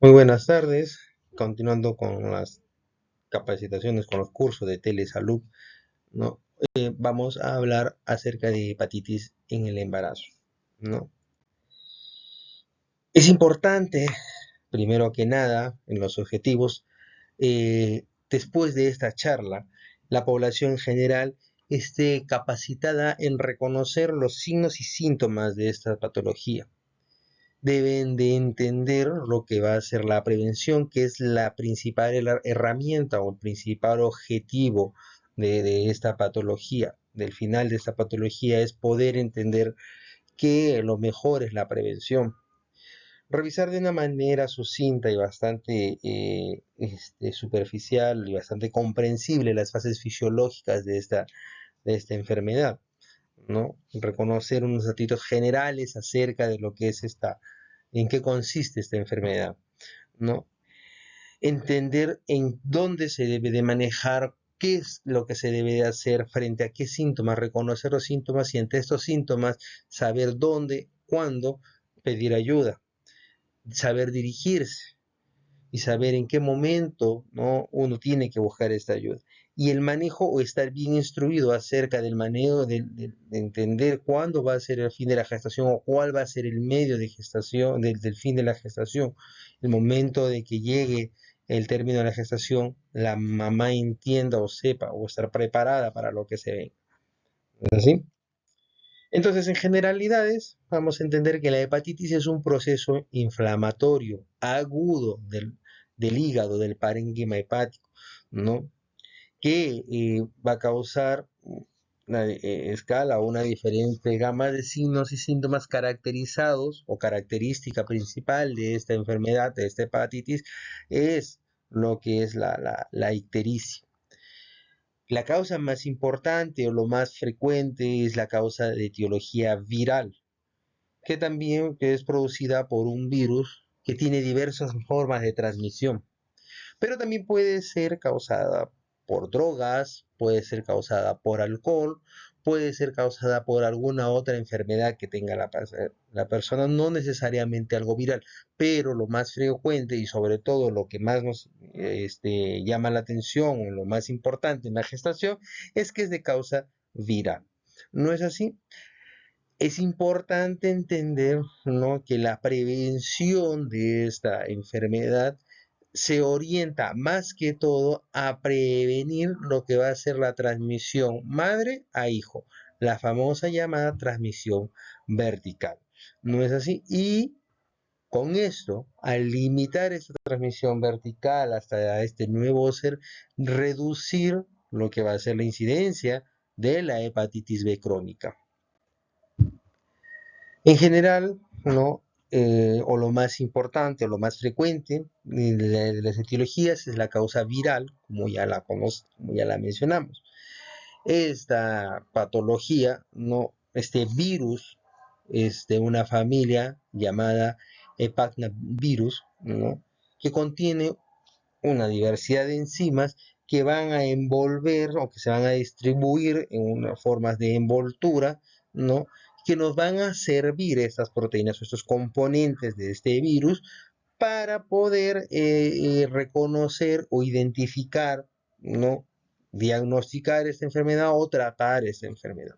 Muy buenas tardes. Continuando con las capacitaciones, con los cursos de telesalud, ¿no? Vamos a hablar acerca de hepatitis en el embarazo, ¿no? Es importante, primero que nada, en los objetivos, después de esta charla, la población en general esté capacitada en reconocer los signos y síntomas de esta patología. Deben de entender lo que va a ser la prevención, que es la principal herramienta o el principal objetivo de esta patología. Del final de esta patología es poder entender que lo mejor es la prevención. Revisar de una manera sucinta y bastante superficial y bastante comprensible las fases fisiológicas de esta enfermedad, ¿no? Reconocer unos datos generales acerca de lo que es en qué consiste esta enfermedad, ¿no? Entender en dónde se debe de manejar, qué es lo que se debe de hacer frente a qué síntomas, reconocer los síntomas y ante estos síntomas saber dónde, cuándo pedir ayuda, saber dirigirse y saber en qué momento, ¿no?, uno tiene que buscar esta ayuda. Y el manejo o estar bien instruido acerca del manejo, de entender cuándo va a ser el fin de la gestación o cuál va a ser el medio de gestación, del fin de la gestación, el momento de que llegue el término de la gestación, la mamá entienda o sepa o estar preparada para lo que se ve. ¿Es así? Entonces, en generalidades, vamos a entender que la hepatitis es un proceso inflamatorio agudo del hígado, del parénquima hepático, ¿no? Que va a causar una escala o una diferente gama de signos y síntomas caracterizados o característica principal de esta enfermedad, de esta hepatitis, es lo que es la ictericia. La causa más importante o lo más frecuente es la causa de etiología viral, que es producida por un virus que tiene diversas formas de transmisión, pero también puede ser causada por drogas, puede ser causada por alcohol, puede ser causada por alguna otra enfermedad que tenga la persona, no necesariamente algo viral, pero lo más frecuente y sobre todo lo que más nos llama la atención o lo más importante en la gestación es que es de causa viral. ¿No es así? Es importante entender, ¿no?, que la prevención de esta enfermedad se orienta más que todo a prevenir lo que va a ser la transmisión madre a hijo, la famosa llamada transmisión vertical. ¿No es así? Y con esto, al limitar esta transmisión vertical hasta este nuevo ser, reducir lo que va a ser la incidencia de la hepatitis B crónica. En general, ¿no? O lo más importante o lo más frecuente de las etiologías es la causa viral, como ya la mencionamos. Esta patología, ¿no? Este virus es de una familia llamada Hepatnavirus, ¿no?, que contiene una diversidad de enzimas que van a envolver o que se van a distribuir en unas formas de envoltura, ¿no?, que nos van a servir estas proteínas o estos componentes de este virus para poder reconocer o identificar, ¿no?, diagnosticar esta enfermedad o tratar esta enfermedad.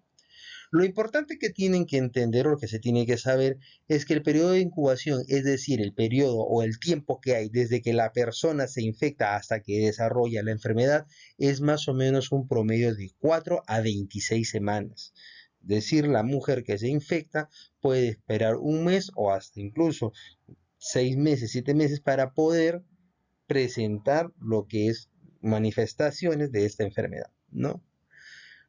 Lo importante que tienen que entender o que se tiene que saber es que el periodo de incubación, es decir, el periodo o el tiempo que hay desde que la persona se infecta hasta que desarrolla la enfermedad, es más o menos un promedio de 4 a 26 semanas. Es decir, la mujer que se infecta puede esperar un mes o hasta incluso 6 meses, 7 meses para poder presentar lo que es manifestaciones de esta enfermedad, ¿no?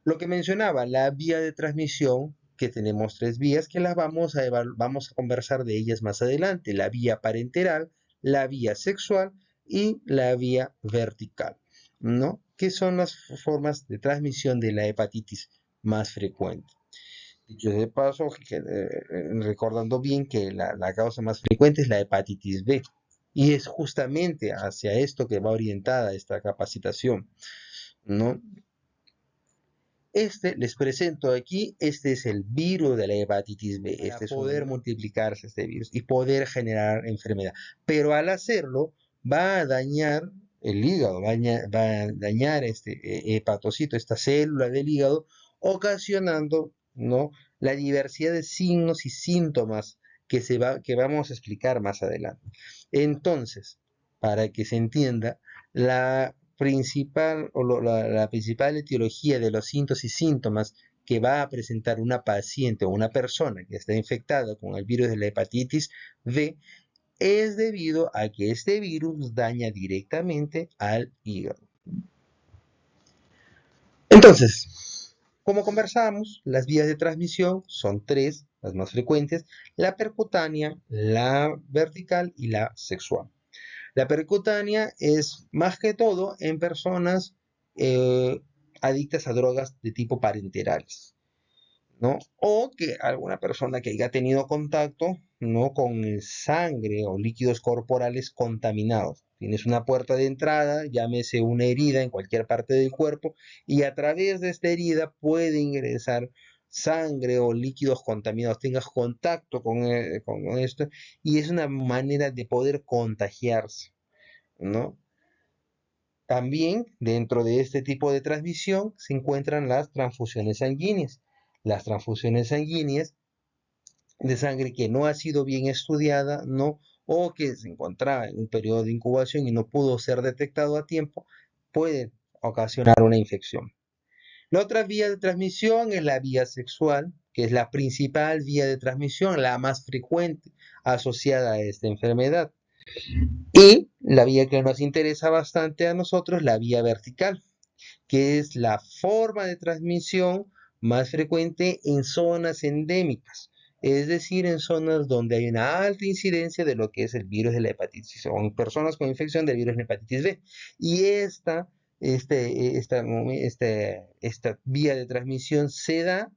Lo que mencionaba, la vía de transmisión, que tenemos tres vías, que las vamos a conversar de ellas más adelante: la vía parenteral, la vía sexual y la vía vertical, ¿no? Que son las formas de transmisión de la hepatitis más frecuente. Dicho de paso, recordando bien que la causa más frecuente es la hepatitis B. Y es justamente hacia esto que va orientada esta capacitación, ¿no? Les presento aquí, este es el virus de la hepatitis B. Este es poder multiplicarse este virus y poder generar enfermedad. Pero al hacerlo, va a dañar el hígado, va a dañar este hepatocito, esta célula del hígado, ocasionando, ¿no?, la diversidad de signos y síntomas que vamos a explicar más adelante. Entonces, para que se entienda, la principal etiología de los síntomas y síntomas que va a presentar una paciente o una persona que está infectada con el virus de la hepatitis B es debido a que este virus daña directamente al hígado. Entonces, como conversamos, las vías de transmisión son tres, las más frecuentes: la percutánea, la vertical y la sexual. La percutánea es más que todo en personas eh, adictas a drogas de tipo parenterales, ¿no? O que alguna persona que haya tenido contacto, ¿no?, con sangre o líquidos corporales contaminados. Tienes una puerta de entrada, llámese una herida en cualquier parte del cuerpo, y a través de esta herida puede ingresar sangre o líquidos contaminados. Tengas contacto con esto, y es una manera de poder contagiarse, ¿no? También dentro de este tipo de transmisión se encuentran las transfusiones sanguíneas. Las transfusiones sanguíneas de sangre que no ha sido bien estudiada, ¿no?, o que se encontraba en un periodo de incubación y no pudo ser detectado a tiempo, pueden ocasionar una infección. La otra vía de transmisión es la vía sexual, que es la principal vía de transmisión, la más frecuente asociada a esta enfermedad. Y la vía que nos interesa bastante a nosotros, la vía vertical, que es la forma de transmisión más frecuente en zonas endémicas, es decir, en zonas donde hay una alta incidencia de lo que es el virus de la hepatitis, o en personas con infección del virus de la hepatitis B. Y esta vía de transmisión se da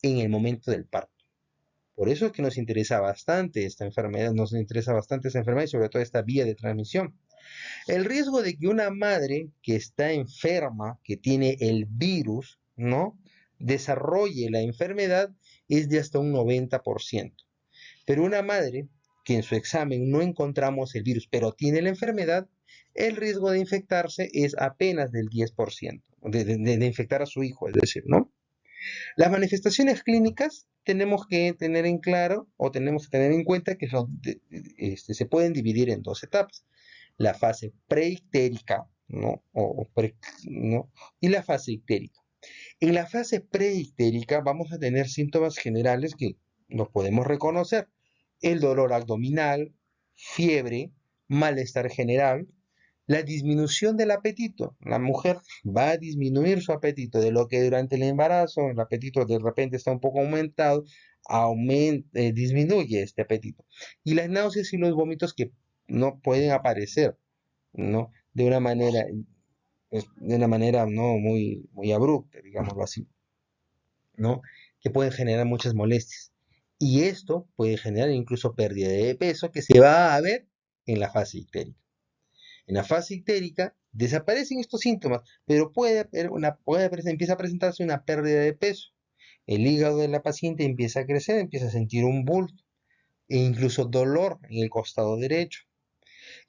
en el momento del parto. Por eso es que nos interesa bastante esta enfermedad, y sobre todo esta vía de transmisión. El riesgo de que una madre que está enferma, que tiene el virus, ¿no?, desarrolle la enfermedad es de hasta un 90%. Pero una madre que en su examen no encontramos el virus, pero tiene la enfermedad, el riesgo de infectarse es apenas del 10%, de infectar a su hijo, es decir, ¿no? Las manifestaciones clínicas tenemos que tener en claro, o tenemos que tener en cuenta, que se pueden dividir en dos etapas: la fase preictérica, ¿no?, ¿no?, y la fase ictérica. En la fase preictérica vamos a tener síntomas generales que los podemos reconocer: el dolor abdominal, fiebre, malestar general, la disminución del apetito. La mujer va a disminuir su apetito, de lo que durante el embarazo el apetito de repente está un poco aumentado, disminuye este apetito. Y las náuseas y los vómitos que no pueden aparecer, ¿no?, de una manera no muy abrupta, digámoslo así, ¿no?, que pueden generar muchas molestias. Y esto puede generar incluso pérdida de peso, que se va a ver en la fase ictérica. En la fase ictérica desaparecen estos síntomas, pero empieza a presentarse una pérdida de peso. El hígado de la paciente empieza a crecer, empieza a sentir un bulto e incluso dolor en el costado derecho.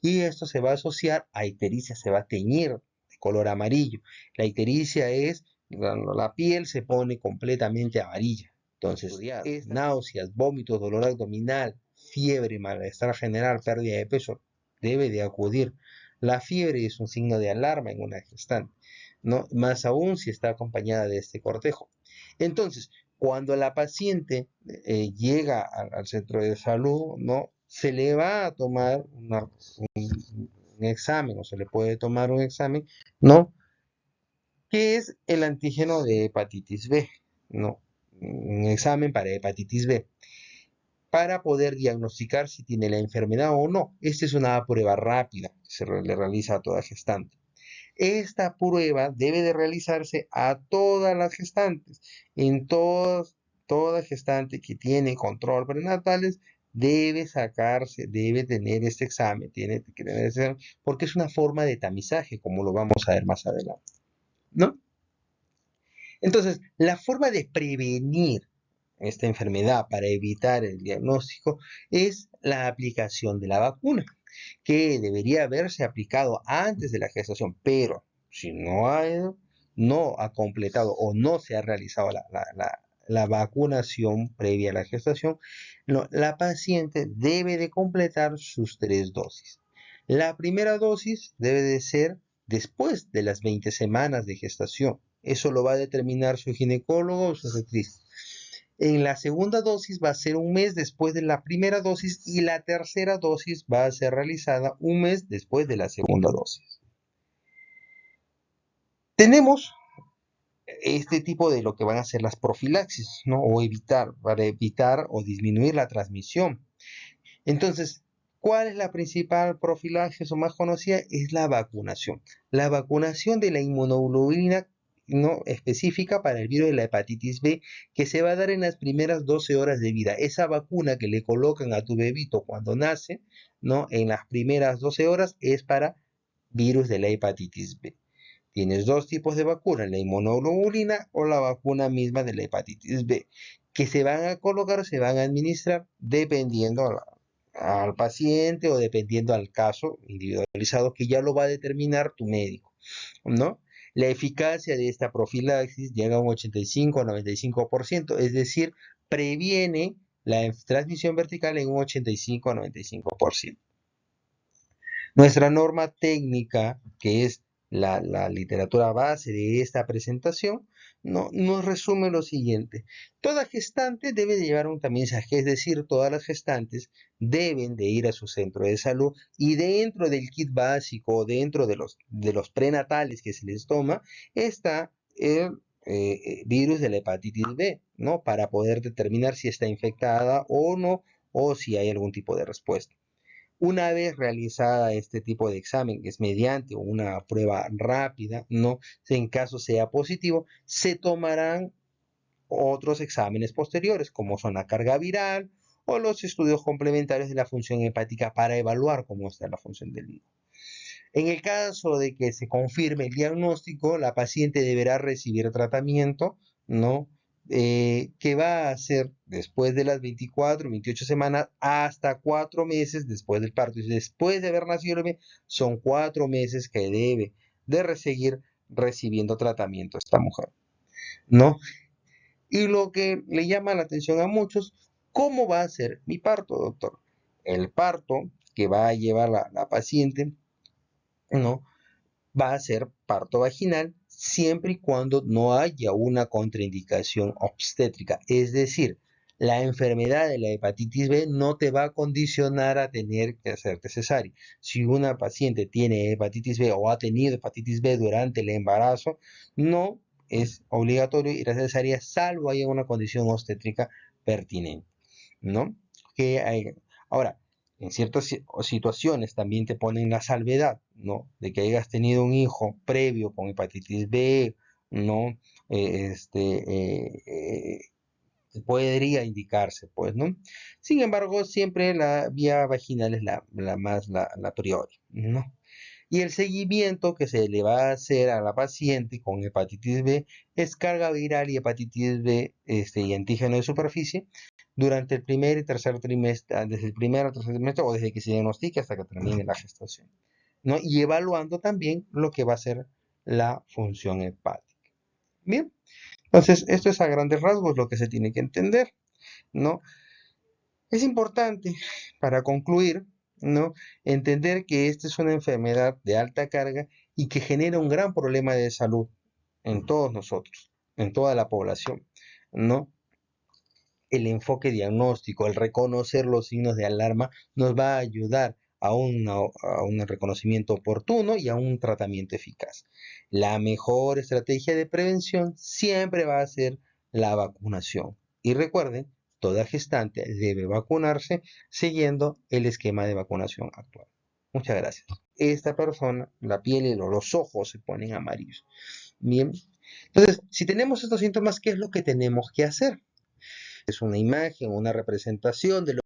Y esto se va a asociar a ictericia, se va a teñir de color amarillo. La ictericia es cuando la piel se pone completamente amarilla. Entonces, náuseas, vómitos, dolor abdominal, fiebre, malestar general, pérdida de peso, debe de acudir. La fiebre es un signo de alarma en una gestante, ¿no?, más aún si está acompañada de este cortejo. Entonces, cuando la paciente llega al centro de salud, ¿no?, se le va a tomar un examen, o se le puede tomar un examen, ¿no?, que es el antígeno de hepatitis B, ¿no?, un examen para hepatitis B, para poder diagnosticar si tiene la enfermedad o no. Esta es una prueba rápida que le realiza a toda gestante. Esta prueba debe de realizarse a todas las gestantes. Toda gestante que tiene control prenatales debe tener este examen, porque es una forma de tamizaje, como lo vamos a ver más adelante, ¿no? Entonces, la forma de prevenir esta enfermedad para evitar el diagnóstico es la aplicación de la vacuna, que debería haberse aplicado antes de la gestación, pero si no ha completado o no se ha realizado la vacunación previa a la gestación, la paciente debe de completar sus 3 dosis. La primera dosis debe de ser después de las 20 semanas de gestación. Eso lo va a determinar su ginecólogo o su obstetrista. En la segunda dosis va a ser un mes después de la primera dosis y la tercera dosis va a ser realizada un mes después de la segunda dosis. Tenemos este tipo de lo que van a ser las profilaxis, ¿no? Para evitar o disminuir la transmisión. Entonces, ¿cuál es la principal profilaxis o más conocida? Es la vacunación. La vacunación de la inmunoglobulina no específica para el virus de la hepatitis B, que se va a dar en las primeras 12 horas de vida. Esa vacuna que le colocan a tu bebito cuando nace, ¿no? En las primeras 12 horas es para virus de la hepatitis B. Tienes dos tipos de vacuna, la inmunoglobulina o la vacuna misma de la hepatitis B, que se van a colocar, se van a administrar dependiendo al paciente o dependiendo al caso individualizado que ya lo va a determinar tu médico, ¿no? La eficacia de esta profilaxis llega a un 85 o 95%, es decir, previene la transmisión vertical en un 85 o 95%. Nuestra norma técnica, que es la literatura base de esta presentación, nos resume lo siguiente. Toda gestante debe de llevar un tamizaje, es decir, todas las gestantes deben de ir a su centro de salud y dentro del kit básico, dentro de los prenatales que se les toma, está el virus de la hepatitis B, ¿no? Para poder determinar si está infectada o no, o si hay algún tipo de respuesta. Una vez realizada este tipo de examen, que es mediante una prueba rápida, no, en caso sea positivo, se tomarán otros exámenes posteriores, como son la carga viral o los estudios complementarios de la función hepática para evaluar cómo está la función del hígado. En el caso de que se confirme el diagnóstico, la paciente deberá recibir tratamiento, ¿no? Que va a ser después de las 24, 28 semanas hasta 4 meses después del parto. Y después de haber nacido el bebé, son 4 meses que debe de seguir recibiendo tratamiento esta mujer, ¿no? Y lo que le llama la atención a muchos, ¿cómo va a ser mi parto, doctor? El parto que va a llevar la paciente, ¿no? Va a ser parto vaginal siempre y cuando no haya una contraindicación obstétrica. Es decir, la enfermedad de la hepatitis B no te va a condicionar a tener que hacerte cesárea. Si una paciente tiene hepatitis B o ha tenido hepatitis B durante el embarazo, no es obligatorio ir a cesárea salvo haya una condición obstétrica pertinente, ¿no? Ahora, en ciertas situaciones también te ponen la salvedad, ¿no? De que hayas tenido un hijo previo con hepatitis B, ¿no? Podría indicarse, pues, ¿no? Sin embargo, siempre la vía vaginal es la priori, ¿no? Y el seguimiento que se le va a hacer a la paciente con hepatitis B es carga viral y hepatitis B y antígeno de superficie durante el primer y tercer trimestre, desde el primer al tercer trimestre o desde que se diagnostique hasta que termine la gestación, ¿no? Y evaluando también lo que va a ser la función hepática. Bien, entonces esto es a grandes rasgos lo que se tiene que entender, ¿no? Es importante, para concluir, ¿no? Entender que esta es una enfermedad de alta carga y que genera un gran problema de salud en todos nosotros, en toda la población, ¿no? El enfoque diagnóstico, el reconocer los signos de alarma, nos va a ayudar a un reconocimiento oportuno y a un tratamiento eficaz. La mejor estrategia de prevención siempre va a ser la vacunación. Y recuerden, toda gestante debe vacunarse siguiendo el esquema de vacunación actual. Muchas gracias. Esta persona, la piel y los ojos se ponen amarillos. Bien. Entonces, si tenemos estos síntomas, ¿qué es lo que tenemos que hacer? Es una imagen, una representación de lo